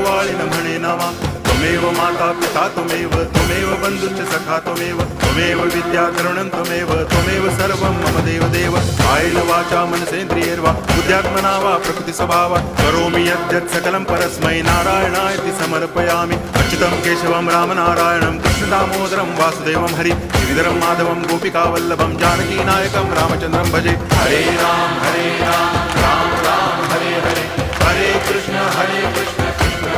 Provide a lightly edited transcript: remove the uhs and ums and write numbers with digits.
वाळिन म्हणे नावा त्वमेव माता पिता त्वमेव बंधुश्च सखा त्वमेव विद्या तरुणं त्वमेव सर्वं मम देव कायेन वाचा मनसेन्द्रियैर्वा बुद्ध्यात्मना वा प्रकृति स्वभावात् करोमि यद्यत् सकलं परस्मै नारायणायति समर्पयामि अच्युतं केशवं रामनारायणं कृष्णदामोदरं वासुदेवं हरि गिरिधरं माधवं गोपिकावल्लभं जानकीनायकं रामचन्द्रं भजे हरे राम राम राम हरे हरे हरे कृष्ण